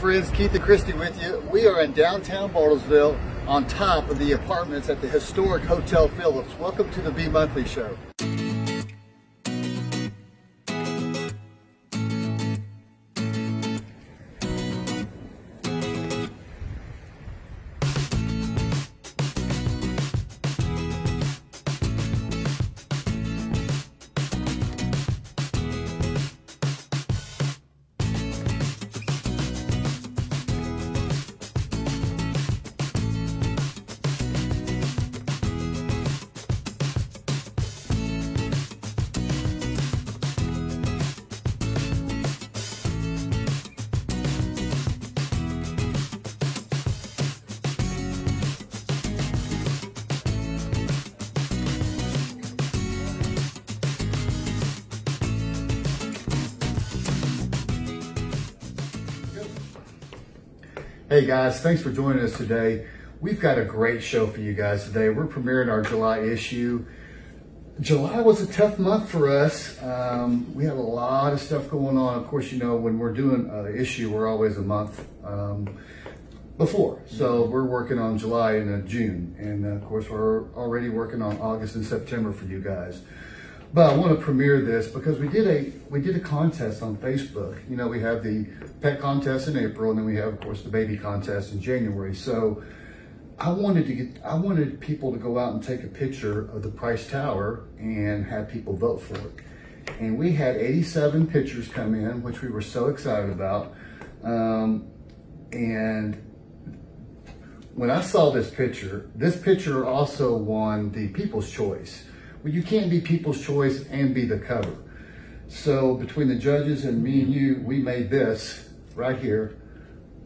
friends, Keith and Christy with you. We are in downtown Bartlesville on top of the apartments at the Historic Hotel Phillips. Welcome to the B Monthly Show. Hey guys, thanks for joining us today. We've got a great show for you guys today. We're premiering our July issue. July was a tough month for us. We had a lot of stuff going on. Of course, you know, when we're doing an issue, we're always a month before. So we're working on July and June. And of course, we're already working on August and September for you guys. But I want to premiere this because we did a contest on Facebook. You know, we have the pet contest in April, and then we have, of course, the baby contest in January. So I wanted people to go out and take a picture of the Price Tower and have people vote for it. And we had 87 pictures come in, which we were so excited about. And when I saw this picture also won the People's Choice. Well, you can't be People's Choice and be the cover. So between the judges and me and you, we made this right here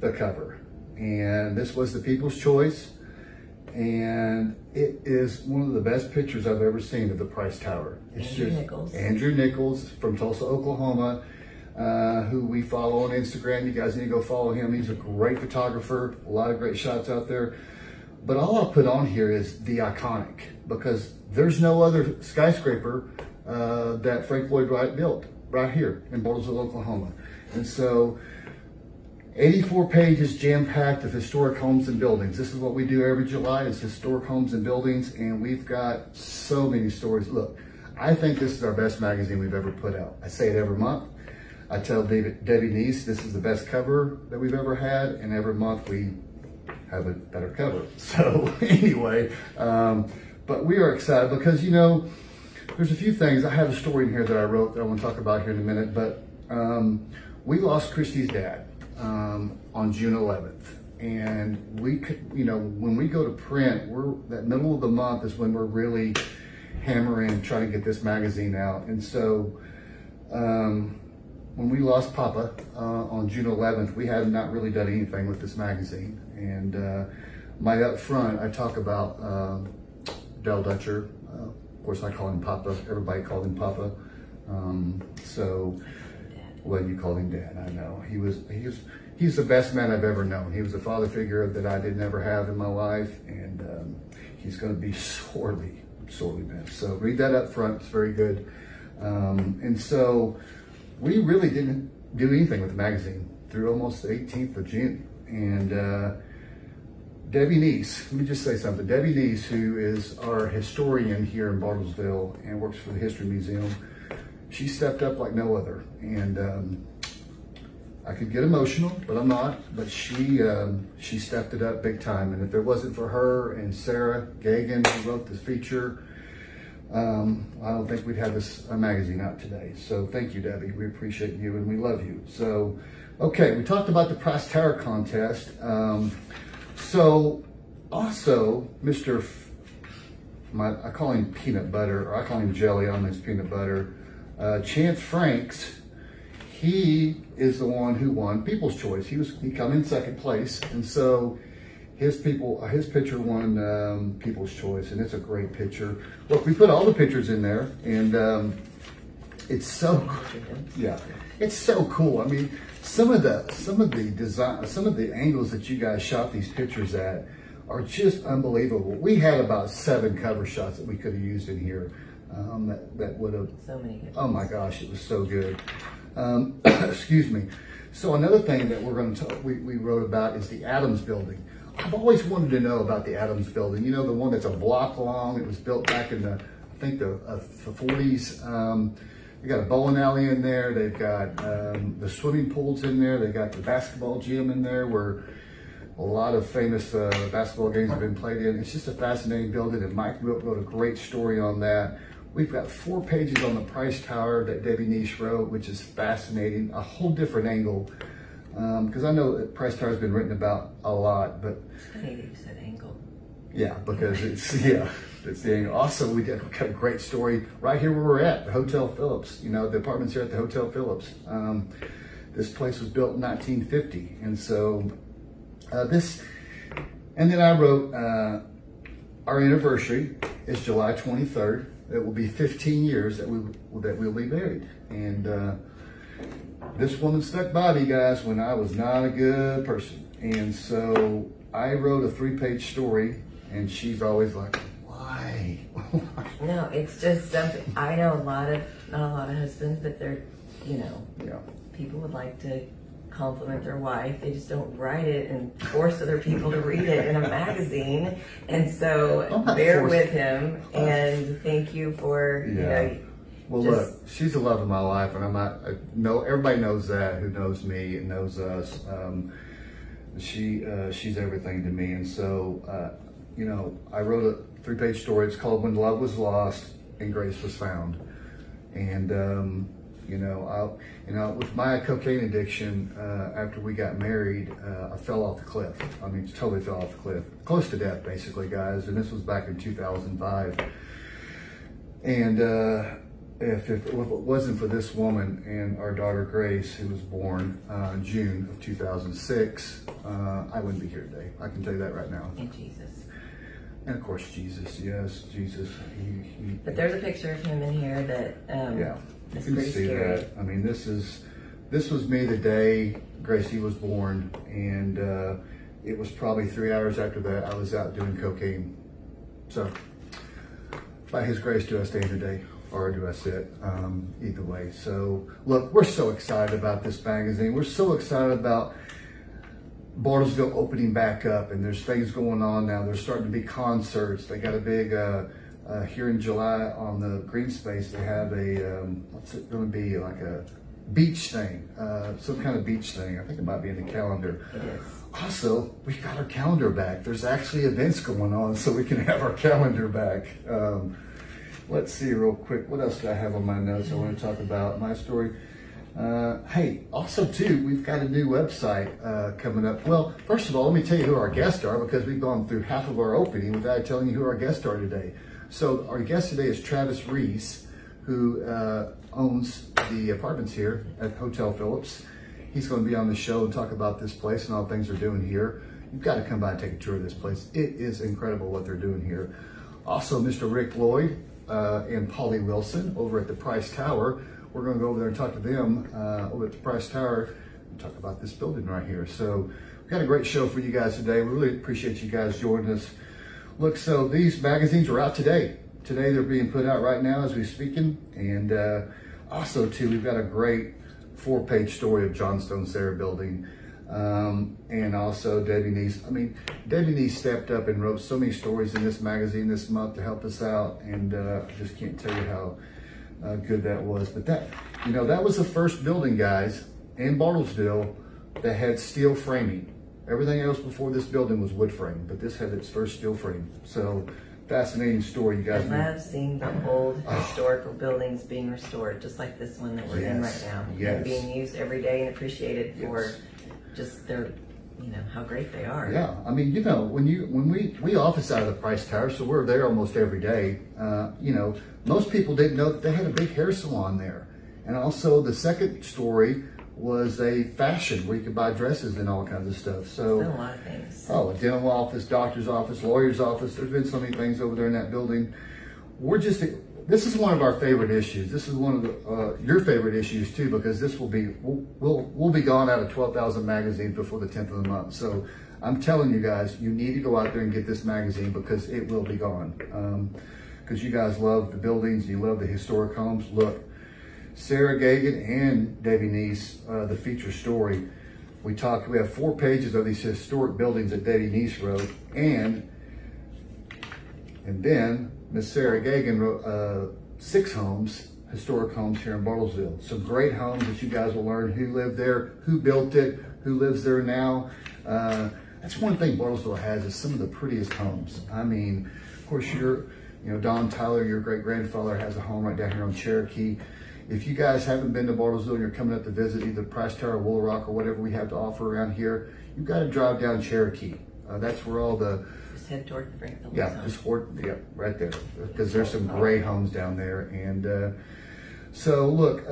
the cover. And this was the People's Choice. And it is one of the best pictures I've ever seen of the Price Tower. It's Andrew Nichols from Tulsa, Oklahoma, who we follow on Instagram. You guys need to go follow him. He's a great photographer, a lot of great shots out there. But all I'll put on here is the iconic, because there's no other skyscraper that Frank Lloyd Wright built right here in Bartlesville, Oklahoma. And so 84 pages jam-packed of historic homes and buildings. This is what we do every July, is historic homes and buildings, and we've got so many stories. Look, I think this is our best magazine we've ever put out. I say it every month. I tell Debbie Neese this is the best cover that we've ever had, and every month we have a better cover. So anyway, but we are excited because, you know, there's a few things. I have a story in here that I wrote that I want to talk about here in a minute, but we lost Christy's dad on June 11th. And we could, you know, when we go to print, that middle of the month is when we're really hammering, trying to get this magazine out. And so when we lost Papa on June 11th, we had not really done anything with this magazine. And my up front, I talk about Del Dutcher. Of course, I call him Papa. Everybody called him Papa. Well, you called him Dad. I know he's the best man I've ever known. He was a father figure that I did never have in my life, and he's going to be sorely missed. So read that up front. It's very good. And so we really didn't do anything with the magazine through almost the 18th of June. And Debbie Neese, let me just say something. Debbie Neese, who is our historian here in Bartlesville and works for the History Museum, she stepped up like no other. And I could get emotional, but I'm not. But she stepped it up big time. And if it wasn't for her and Sarah Gagan, who wrote this feature, I don't think we'd have this magazine out today. So thank you, Debbie. We appreciate you and we love you. So, okay, we talked about the Price Tower contest. So also, I call him Peanut Butter, or I call him Jelly on his Peanut Butter. Chance Franks, he is the one who won People's Choice. He come in second place, and so his picture won People's Choice, and it's a great picture. Look, we put all the pictures in there, and it's so it's so cool. I mean, some of the design, some of the angles that you guys shot these pictures at are just unbelievable. We had about 7 cover shots that we could have used in here. That would have, so many good oh my gosh, it was so good. Excuse me. So another thing that we're going to talk, we wrote about is the Adams Building. I've always wanted to know about the Adams Building. You know, the one that's a block long. It was built back in the, I think the 40s. They got a bowling alley in there. They've got the swimming pools in there. They got the basketball gym in there where a lot of famous basketball games have been played in. It's just a fascinating building, and Mike wrote a great story on that. We've got 4 pages on the Price Tower that Debbie Niche wrote, which is fascinating, a whole different angle. Because I know that Price Tower has been written about a lot, but... It's funny that you said angle. Yeah, because it's the angle. Also, we got a great story right here where we're at, the Hotel Phillips. You know, the apartments here at the Hotel Phillips. This place was built in 1950, and so and then I wrote, our anniversary is July 23rd. It will be 15 years that we'll be married. And this woman stuck by me, guys, when I was not a good person. And so I wrote a 3-page story, and she's always like, why? No, it's just something. I know not a lot of husbands, but they're, you know, people would like to compliment their wife. They just don't write it and force other people to read it in a magazine. And so bear with him, and thank you for, you know. Well, look, she's the love of my life, and everybody knows that, who knows me and knows us. She's everything to me. And so, you know, I wrote a 3-page story. It's called When Love Was Lost and Grace Was Found. And, you know, with my cocaine addiction, after we got married, I fell off the cliff. I mean, totally fell off the cliff. Close to death, basically, guys. And this was back in 2005. And if it wasn't for this woman and our daughter Grace, who was born in June of 2006, I wouldn't be here today. I can tell you that right now. And Jesus. And of course, Jesus. Yes, Jesus. But there's a picture of him in here that yeah. is You can pretty see scary. that. I mean, this was me the day Gracie was born, and it was probably 3 hours after that I was out doing cocaine. So, by His grace do I stay here today, or do I sit? Either way. So, look, we're so excited about this magazine. We're so excited about Bartlesville opening back up, and there's things going on now. There's starting to be concerts. They got a big here in July on the green space. They have a what's it going to be, like a beach thing, some kind of beach thing. I think it might be in the calendar. It is. Also, we got our calendar back. There's actually events going on, so we can have our calendar back. Let's see real quick. What else do I have on my notes I want to talk about? My story. Hey, also too, we've got a new website coming up. Well, first of all, let me tell you who our guests are, because we've gone through half of our opening without telling you who our guests are today. So our guest today is Travis Reese, who owns the apartments here at Hotel Phillips. He's going to be on the show and talk about this place and all the things they're doing here. You've got to come by and take a tour of this place. It is incredible what they're doing here. Also, Mr. Rick Lloyd and Polly Wilson over at the Price Tower. We're going to go over there and talk to them over at the Price Tower and talk about this building right here. So we've got a great show for you guys today. We really appreciate you guys joining us. Look, so these magazines are out today. Today they're being put out right now as we're speaking. And also too, we've got a great 4-page story of Johnstone Sarah building. And also Debbie Niece. I mean, Debbie Niece stepped up and wrote so many stories in this magazine this month to help us out. And I just can't tell you how good that was. But that, you know, that was the first building, guys, in Bartlesville that had steel framing. Everything else before this building was wood frame, but this had its first steel frame. So fascinating story, you guys. I love seeing the old historical buildings being restored, just like this one that we're in right now. Yes. And being used every day and appreciated for just their, you know, how great they are. Yeah, I mean, you know, when we office out of the Price Tower, so we're there almost every day. You know, most people didn't know that they had a big hair salon there. And also the second story was a fashion where you could buy dresses and all kinds of stuff. So a lot of things. Oh, a dental office, doctor's office, lawyer's office. There's been so many things over there in that building. This is one of our favorite issues. This is one of your favorite issues too, because this will be, we'll be gone out of 12,000 magazines before the 10th of the month. So I'm telling you guys, you need to go out there and get this magazine because it will be gone. Because you guys love the buildings, you love the historic homes. Look, Sarah Gagan and Debbie Neese, the feature story. We have 4 pages of these historic buildings that Debbie Neese wrote, and then Miss Sarah Gagan wrote 6 homes, historic homes here in Bartlesville. Some great homes that you guys will learn who lived there, who built it, who lives there now. That's one thing Bartlesville has, is some of the prettiest homes. I mean, of course, Don Tyler, your great-grandfather, has a home right down here on Cherokee. If you guys haven't been to Bartlesville and you're coming up to visit either Price Tower, Wool Rock, or whatever we have to offer around here, you've got to drive down Cherokee. That's where all the... Just head toward Frank Phillips. Yeah, right there. Because there's some great homes down there. And so, look,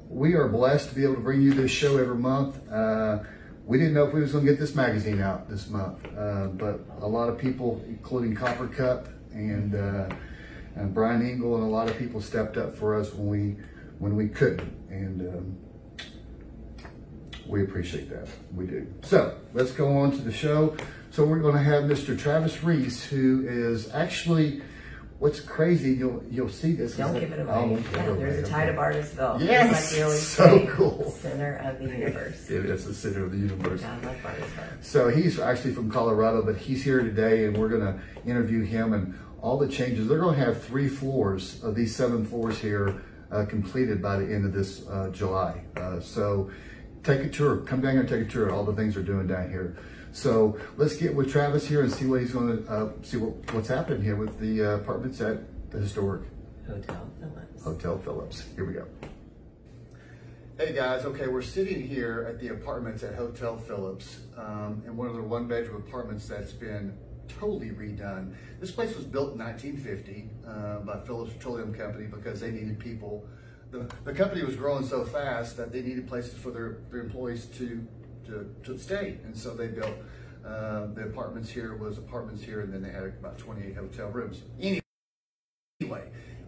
we are blessed to be able to bring you this show every month. We didn't know if we was going to get this magazine out this month, but a lot of people, including Copper Cup and Brian Engel, and a lot of people stepped up for us when we couldn't, and we appreciate that. We do. So let's go on to the show. So we're going to have Mr. Travis Reese, who is actually, what's crazy, you'll see this. Don't give it away. There's a tie to Bartlesville. Yes, like we always so say, cool. Center of the universe. It is the center of the universe. I like Bartlesville. So he's actually from Colorado, but he's here today, and we're going to interview him and all the changes. They're going to have 3 floors of these 7 floors here completed by the end of this July. So take a tour. Come down here and take a tour of all the things they're doing down here. So let's get with Travis here and see what he's going to see what's happening here with the apartments at the Historic Hotel Phillips. Hotel Phillips. Here we go. Hey guys, okay, we're sitting here at the apartments at Hotel Phillips, in one of the 1-bedroom apartments that's been totally redone. This place was built in 1950 by Phillips Petroleum Company because they needed people. The company was growing so fast that they needed places for their employees to stay, and so they built the apartments here, and then they had about 28 hotel rooms. Anyway,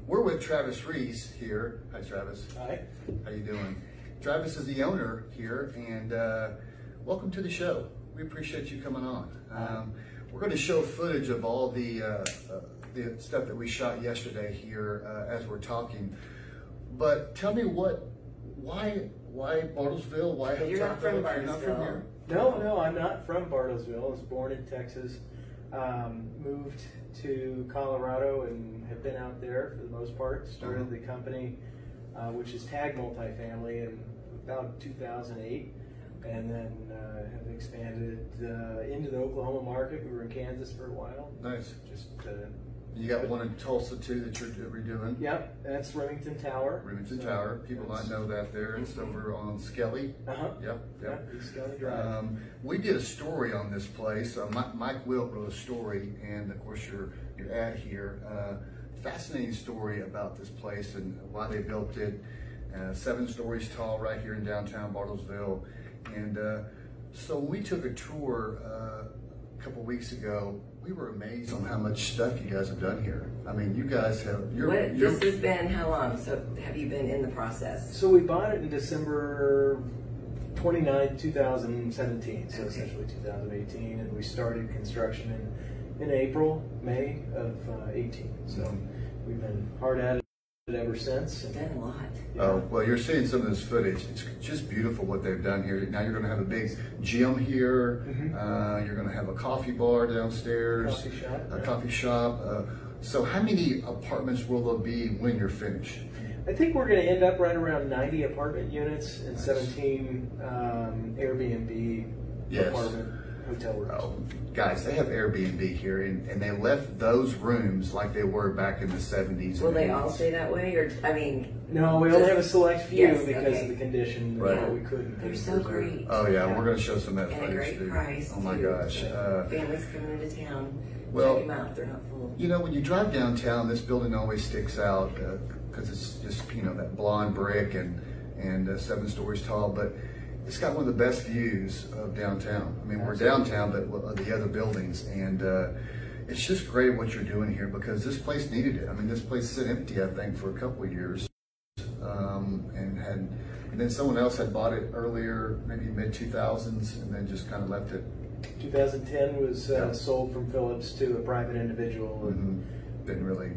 we're with Travis Reese here. Hi, Travis. Hi. How you doing? Travis is the owner here, and welcome to the show. We appreciate you coming on. We're going to show footage of all the stuff that we shot yesterday here as we're talking. But tell me why Bartlesville? Why Hotel You're not from Phillips? You're not from Bartlesville. here? No, I'm not from Bartlesville. I was born in Texas, moved to Colorado, and have been out there for the most part. Started the company, which is Tag Multifamily, in about 2008, and then have expanded into the Oklahoma market. We were in Kansas for a while. Nice. Just You got one in Tulsa too that you're redoing. Yep, that's Remington Tower. Remington Tower. People might know that there. It's over on Skelly. Yep. Skelly Drive. We did a story on this place. Mike Wilt wrote a story, and of course your ad here. Fascinating story about this place and why they built it. 7 stories tall, right here in downtown Bartlesville. And so we took a tour a couple weeks ago. We were amazed on how much stuff you guys have done here. I mean, you guys have. This has been how long? So have you been in the process? So we bought it in December 29, 2017, so essentially 2018, and we started construction in May of 18. So we've been hard at it ever since. You've done a lot. Oh, well, you're seeing some of this footage. It's just beautiful what they've done here. Now you're going to have a big gym here. You're going to have a coffee bar downstairs. Coffee shop. So how many apartments will there be when you're finished? I think we're going to end up right around 90 apartment units and 17 Airbnb apartment hotel rooms. Oh, guys, they have Airbnb here, and they left those rooms like they were back in the 70s. Will they all stay that way, or No, we only have a select few because okay. of the condition. Right. We couldn't. They're so great. Oh yeah, we're going to show some of that and footage a great too. price. Oh my gosh. Families coming into town. Well, check them out. They're not full. You know, when you drive downtown, this building always sticks out because it's just that blonde brick and 7 stories tall, but it's got one of the best views of downtown. I mean, we're downtown, but the other buildings, and it's just great what you're doing here because this place needed it. I mean, this place sat empty, I think, for a couple of years, and then someone else had bought it earlier, maybe mid-2000s, and then just kind of left it. 2010 was sold from Phillips to a private individual, and didn't really.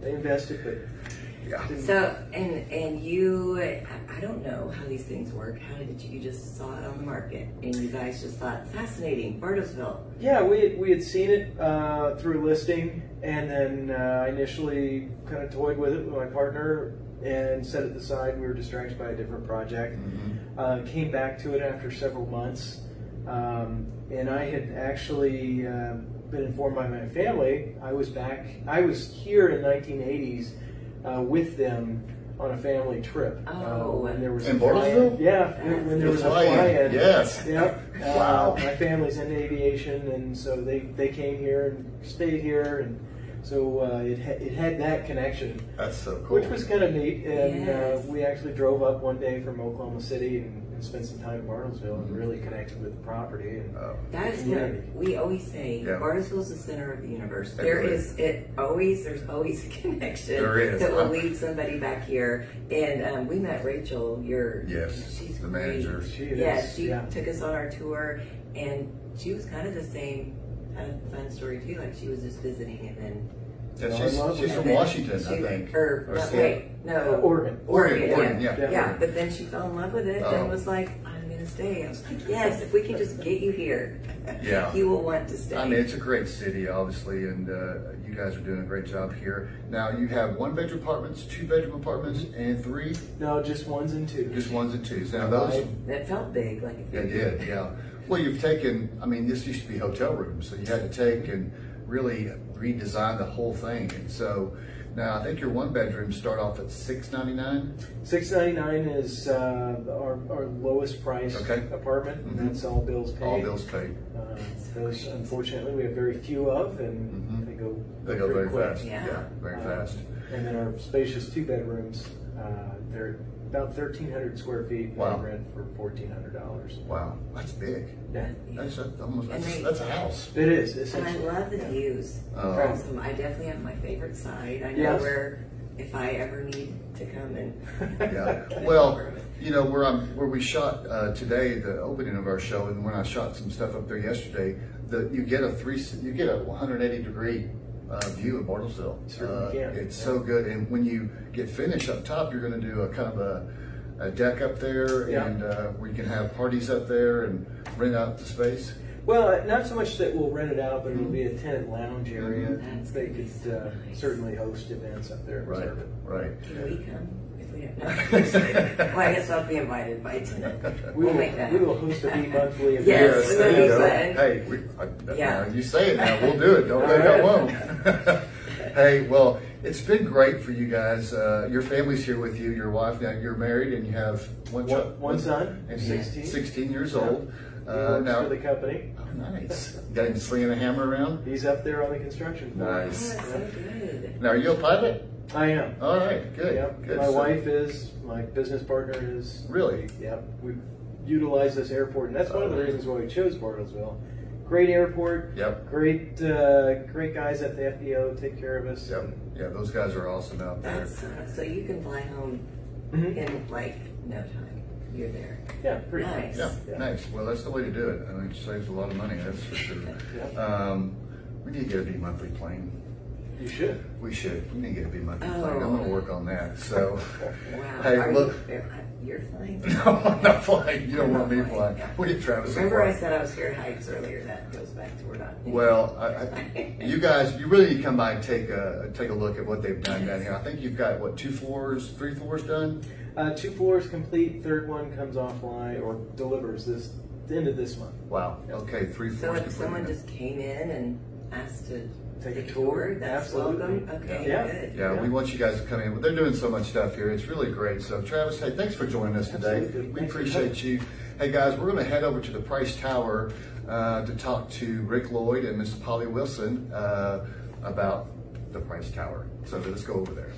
They invested, but Yeah. So, and you, I don't know how these things work. How did you just saw it on the market and you guys just thought, fascinating, Bartlesville? Yeah, we had seen it through listing, and then I initially kind of toyed with it with my partner and set it aside. We were distracted by a different project. Came back to it after several months, and I had actually been informed by my family. I was here in 1980s with them on a family trip. When there was in a fly-in. Bartlesville? Yeah, when there was a fly-in. Yes. Yep. Wow. My family's into aviation, and so they came here and stayed here, and so it had that connection. That's so cool. Which was kind of neat, and Yes. we actually drove up one day from Oklahoma City and spent some time in Bartlesville and really connected with the property. And That is what we always say. Yeah. Bartlesville is the center of the universe. It There's always a connection There is. that will lead somebody back here. And we met Rachel. She's the great. manager. She is. Yeah, she Yeah. took us on our tour, and she was kind of the same kind of fun story too. Like she was just visiting, and then. Yeah, Fell in love she's with from it. Washington, I think. Oregon. Oregon, yeah. Yeah, but then she fell in love with it and was like, I'm going to stay. I was like, yes, if we can just get you here, Yeah. you will want to stay. I mean, it's a great city, obviously, and you guys are doing a great job here. Now, you have 1-bedroom apartments, 2-bedroom apartments, and 3? No, just ones and twos. Just 1s and 2s. Now, those... That felt big. Like if It did, yeah. Well, you've taken, I mean, this used to be hotel rooms, so you had to take and really redesign the whole thing. And so now I think your 1-bedrooms start off at $699. $699 is our lowest price apartment, and that's all bills paid. All bills paid. Those, unfortunately, we have very few of, and they go very quick. fast. Yeah, very fast. And then our spacious 2-bedrooms, they're about 1,300 square feet. Wow. They rent for $1,400. Wow, that's big. Yeah. That's that's a house. It is. And I love the views. Awesome. I definitely have my favorite side. I know where, if I ever need to come and. Yeah. Well, you know where we shot today, the opening of our show, and when I shot some stuff up there yesterday, you get a 180-degree view of Bartlesville. It's so good, and when you get finished up top, you're going to do a kind of a deck up there, and where you can have parties up there and rent out the space. Well, not so much that we'll rent it out, but it'll be a tenant lounge area. They could certainly host events up there. Right. Right. Can we come? If we don't know. Well, I guess I'll be invited by tenant. We'll make that. We will host a monthly event. Yes, there you go. fun. Hey, you say it now. We'll do it. Don't think I won't. Hey, well, it's been great for you guys. Your family's here with you. Your wife, now you're married, and you have one son, and 16 years old. He works now for the company. Oh, nice. Got him slinging a hammer around? He's up there on the construction floor. Nice. Oh, that's so good. Now, are you a pilot? I am. All right, good. Yep. Good. My wife is. My business partner is. Really? Yep. We utilize this airport, and that's one of the reasons why we chose Bartlesville. Great airport. Yep. Great guys at the FBO take care of us. Yep. Yeah, those guys are awesome out there. So you can fly home in like no time. You're there. Yeah, pretty nice. Yeah, nice. Well, that's the way to do it. I mean, it saves a lot of money, that's for sure. We need to get a bmonthly plane. You should. We should. We need to get a bmonthly plane. I'm going to work on that. So, wow. Hey, look. You're flying? No, I'm not flying. You don't want me flying. What are you, Travis? Remember I said I was scared of heights earlier. That goes back to we're not. Well, you guys, you really need to come by and take a look at what they've done down here. I think you've got, what, 3 floors done? 2 floors complete. Third one comes offline or delivers the end of this month. Wow. Okay, 3 floors. So if complete. someone just came in and asked to take a tour, that's absolutely. welcome. Okay, good. Yeah, we want you guys to come in. They're doing so much stuff here. It's really great. So, Travis, hey, thanks for joining us today. Absolutely. We appreciate you. Hey, guys, we're going to head over to the Price Tower to talk to Rick Lloyd and Miss Polly Wilson about the Price Tower. So let's go over there.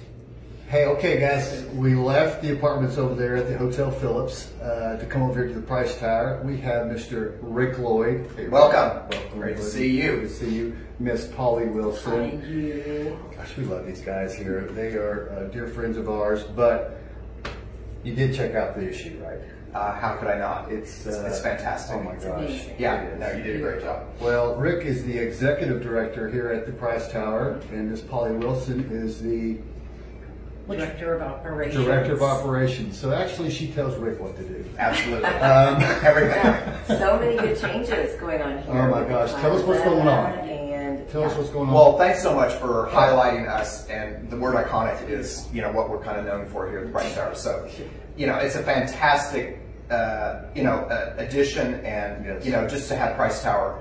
Hey, okay, guys, we left the apartments over there at the Hotel Phillips to come over here to the Price Tower. We have Mr. Rick Lloyd. Hey, Welcome. Welcome. Great to see you. Good to see you. Miss Polly Wilson. Thank you. Gosh, we love these guys here. They are dear friends of ours, but you did check out the issue, right? How could I not? It's fantastic. Oh my gosh. Yeah, no, you did a great job. Well, Rick is the executive director here at the Price Tower, and Miss Polly Wilson is the Director of Operations. Director of Operations. So actually, she tells Rick what to do. Absolutely. Everything. So many good changes going on here. Oh my gosh! Tell us what's going on. And Tell us what's going on. Well, thanks so much for highlighting us. And the word iconic is, what we're kind of known for here at the Price Tower. So, it's a fantastic, addition, and just to have Price Tower,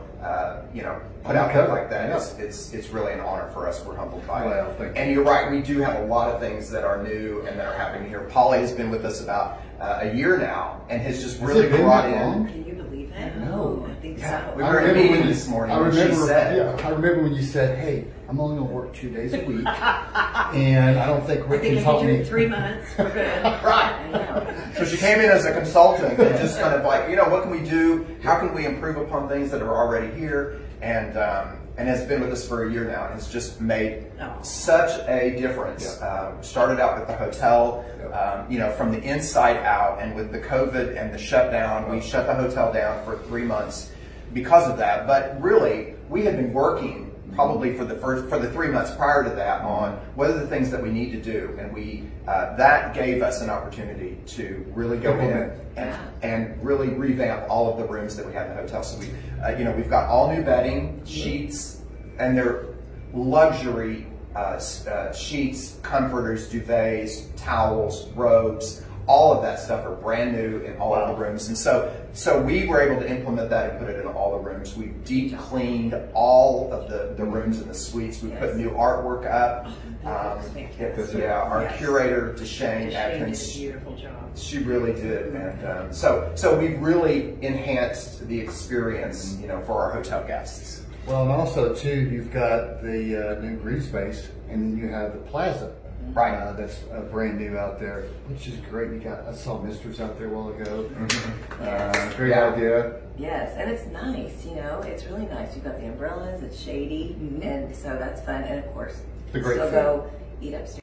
put out there like that, it's really an honor for us. We're humbled by it. Thank you. And you're right, we do have a lot of things that are new and that are happening here. Polly has been with us about a year now and has just really brought in. Can you believe that? No. I think Yeah, so. we were in a meeting this morning. I remember, she said, I remember when you said, "Hey, I'm only going to work 2 days a week, and I don't think Rick can help if you me." do 3 months, we're good. Right. So she came in as a consultant and just kind of like, what can we do? How can we improve upon things that are already here? And has been with us for a year now and has just made such a difference. Started out with the hotel, from the inside out, and with the COVID and the shutdown, we shut the hotel down for 3 months because of that. But really, we had been working probably for the 3 months prior to that on what are the things that we need to do, and we that gave us an opportunity to really go in and really revamp all of the rooms that we had in the hotel. So we, we've got all new bedding, sheets, and they're luxury sheets, comforters, duvets, towels, robes. All of that stuff are brand new in all of the rooms, and so we were able to implement that and put it in all the rooms. We deep cleaned all of the rooms in the suites. We put new artwork up. Our curator, Deshane Atkins, did a beautiful job. She really did, and so we've really enhanced the experience, for our hotel guests. Well, and also too, you've got the new green space, and then you have the plaza. Right. That's brand new out there, which is great. I saw Mister's out there a while ago. Great idea. Yes, and it's nice, it's really nice. You've got the umbrellas, it's shady, and so that's fun. And of course, The great still food. go eat upstairs.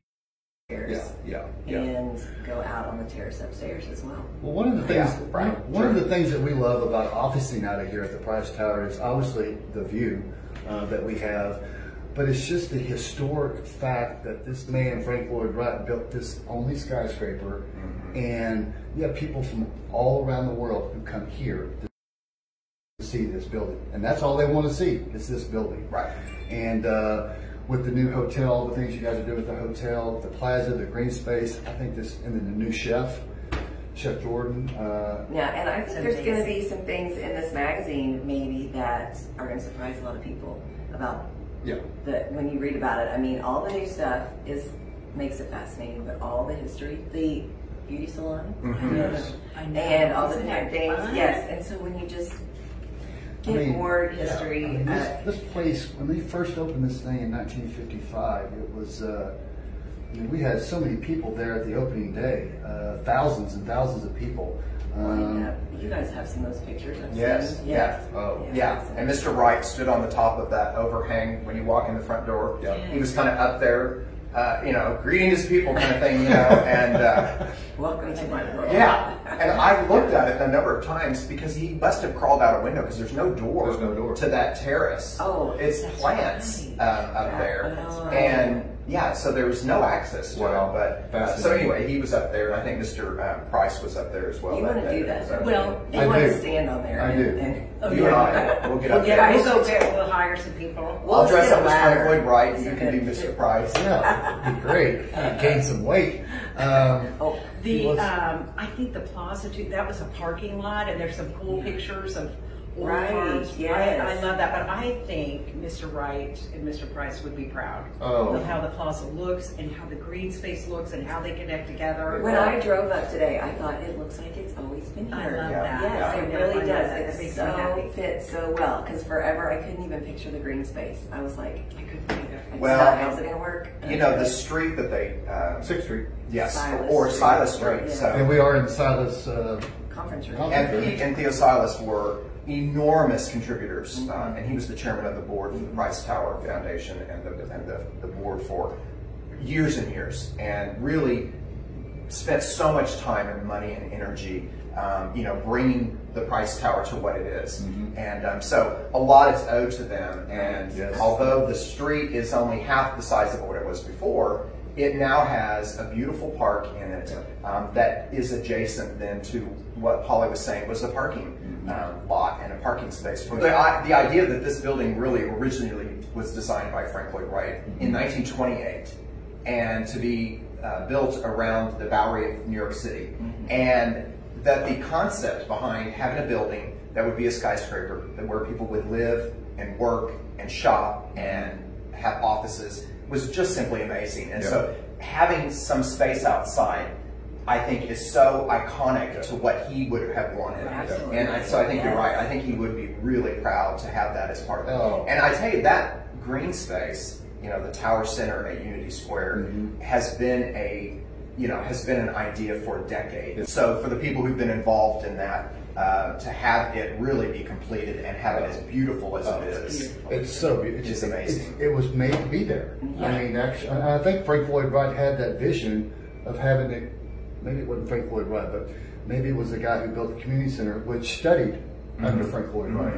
Yeah. And go out on the terrace upstairs as well. Well, one of the things, one of Sure. the things that we love about officing out of here at the Price Tower is obviously the view that we have, but it's just the historic fact that this man, Frank Lloyd Wright, built this only skyscraper, and you have people from all around the world who come here to see this building, and that's all they want to see is this building. Right. And with the new hotel, the things you guys are doing with the hotel, the plaza, the green space, I think this, and then the new Chef Jordan. Yeah, and I think there's going to be some things in this magazine maybe that are going to surprise a lot of people about when you read about it. I mean, all the new stuff makes it fascinating, but all the history, the beauty salon, and all the different things. Yes, and so when you just get more history. This place, when they first opened this thing in 1955, it was, we had so many people there at the opening day, thousands and thousands of people. You guys have some of those pictures I've Yes, seen. yeah. And Mr. Wright stood on the top of that overhang when you walk in the front door. He was kind of up there, greeting his people kind of thing, and welcome to my world. Yeah, and I looked at it a number of times because he must have crawled out a window because there's no door to that terrace. Oh, it's plants up there, Oh. and so there was no access to it. But so anyway, he was up there, and I think Mr. Price was up there as well. You want to do that? Well, you want to stand on there. I do. You and I, we'll get up there. We'll go there. We'll hire some people. I'll dress up as Frank Lloyd Wright, and you can do Mr. Price. Yeah, it'd be great. I'd gain some weight. I think the plaza too, that was a parking lot, and there's some cool pictures of old cars. Yes. I love that, but I think Mr. Wright and Mr. Price would be proud of how the plaza looks and how the green space looks and how they connect together. When I drove up today, I thought it looks like it's always been here. I love that. Yes, it really does. It so fits so well, because forever I couldn't even picture the green space. I was like, I couldn't either. how's it going to work? The street that they 6th Street. Yes, Silas or Street. Silas Street. Yeah. So And we are in Silas. Conference room. Conference and Pete and Theo Silas were enormous contributors, and he was the chairman of the board for the Price Tower Foundation and the board for years and years, and really spent so much time and money and energy, bringing the Price Tower to what it is. And so a lot is owed to them. And although the street is only half the size of what it was before, it now has a beautiful park in it that is adjacent then to what Polly was saying was the parking lot and a parking space. For the idea that this building really originally was designed by Frank Lloyd Wright in 1928 and to be built around the Bowery of New York City, and that the concept behind having a building that would be a skyscraper where people would live and work and shop and have offices was just simply amazing. And so having some space outside, I think, is so iconic to what he would have wanted. Absolutely. And so I think you're right. I think he would be really proud to have that as part of it. And I tell you, that green space, you know, the Tower Center at Unity Square has been an idea for decades. So for the people who've been involved in that, to have it really be completed and have it as beautiful as it is, it's so beautiful. It's amazing. It was made to be there. I mean, actually, I think Frank Lloyd Wright had that vision of having it. Maybe it wasn't Frank Lloyd Wright, but maybe it was the guy who built the community center, which studied under Frank Lloyd Wright.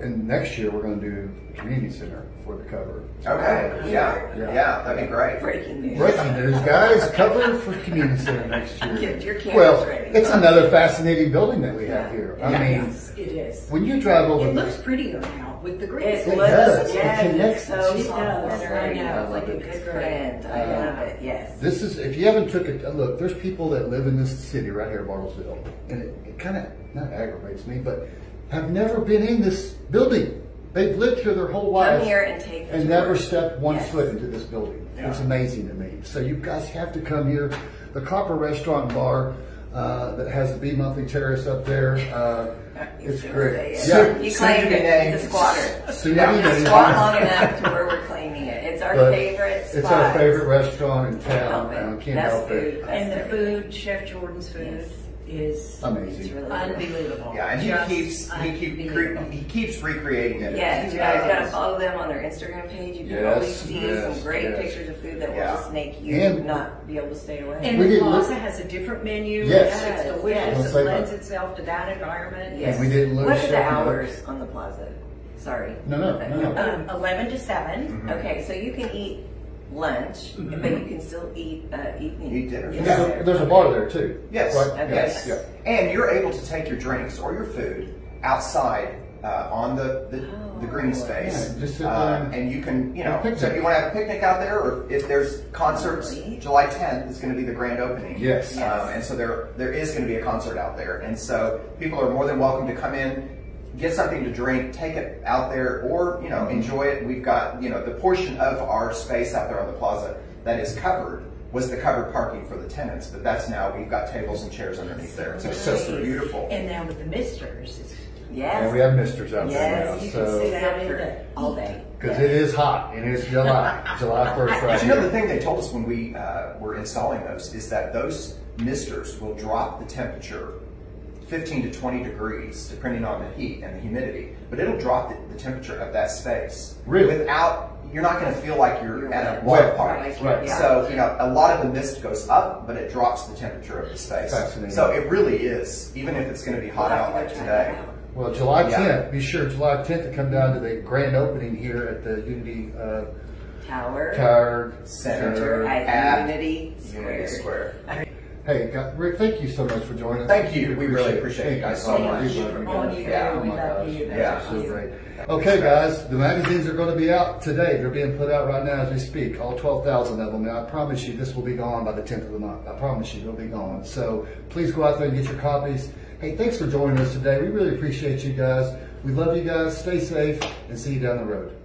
And next year we're going to do community center for the cover. Okay. Yeah, that'd be great. Breaking news. Breaking news, guys! Cover for community center next year. Get your cameras ready. It's another fascinating building that we have here. I mean, it is. when you drive over, It looks prettier now with the green. It It looks, does. yes, It connects. it's so It does. complimentary. I know. Like a It's good great. friend. I love it, yes. this is, if you haven't took it, look, there's people that live in this city right here, Bartlesville, and it kind of, not aggravates me, but have never been in this building. They've lived here their whole lives. Come here and take the and tour. never stepped one Yes. foot into this building. It's amazing to me. So you guys have to come here. The Copper Restaurant and Bar that has the bmonthly terrace up there. It's great. Yeah. He claimed it. It's a squatter. Soon to be named. Squat long enough to where we're claiming it. It's our But favorite spot. It's our favorite restaurant in town. Can't help it. Can't Best help food. it. And the food, Chef Jordan's food, is Amazing. It's really unbelievable. Yeah, and he keeps recreating it. Yes, you guys got to follow them on their Instagram page. You can Yes, always see yes, some great yes. pictures of food that will Yeah. just make you And- not be able to stay away. And We the didn't plaza look- has a different menu. Yes. It's Yes, delicious. yes. It lends itself to that environment. Yes. And we didn't lose What are the Chef hours on the plaza? Sorry. No. 11 to 7. Okay, so you can eat lunch, but you can still eat evening. Eat dinner. Yes. There's a bar there too. Yes, Right? Okay. yes. Yeah. And you're able to take your drinks or your food outside on the green space. Yeah, just sit there and you can, you know, picnic. so if you want to have a picnic out there, or if there's concerts, Lovely. July 10th is going to be the grand opening. Yes. And so there is going to be a concert out there. And so people are more than welcome to come in, get something to drink, take it out there, or, you know, enjoy it. We've got, you know, the portion of our space out there on the plaza that is covered was the covered parking for the tenants, but that's now, we've got tables and chairs underneath there. So it's just beautiful. And now with the misters, it's Yes. And we have misters out there Yes, now. you can So, sit out in all day. because it is hot and it's July 1st right But you know, here. the thing they told us when we were installing those is that those misters will drop the temperature 15 to 20 degrees, depending on the heat and the humidity. But it'll drop the temperature of that space. Really? Without, you're not going to feel like you're at a wet. water park. Right. Yeah. So, you know, a lot of the mist goes up, but it drops the temperature of the space. Fascinating. So it really is, even if it's going to be hot out like today. Well, July 10th, Yeah. be sure July 10th to come down to the grand opening here at the Unity Tower Center at at Unity Unity Square. Square. Hey, Rick, thank you so much for joining us. Thank you. We really appreciate you guys so Thank much. you. For all you do, Yeah. we love you. Yeah. So great. Okay, guys, the magazines are going to be out today. They're being put out right now as we speak, all 12,000 of them. And I promise you, this will be gone by the 10th of the month. I promise you, they'll be gone. So please go out there and get your copies. Hey, thanks for joining us today. We really appreciate you guys. We love you guys. Stay safe and see you down the road.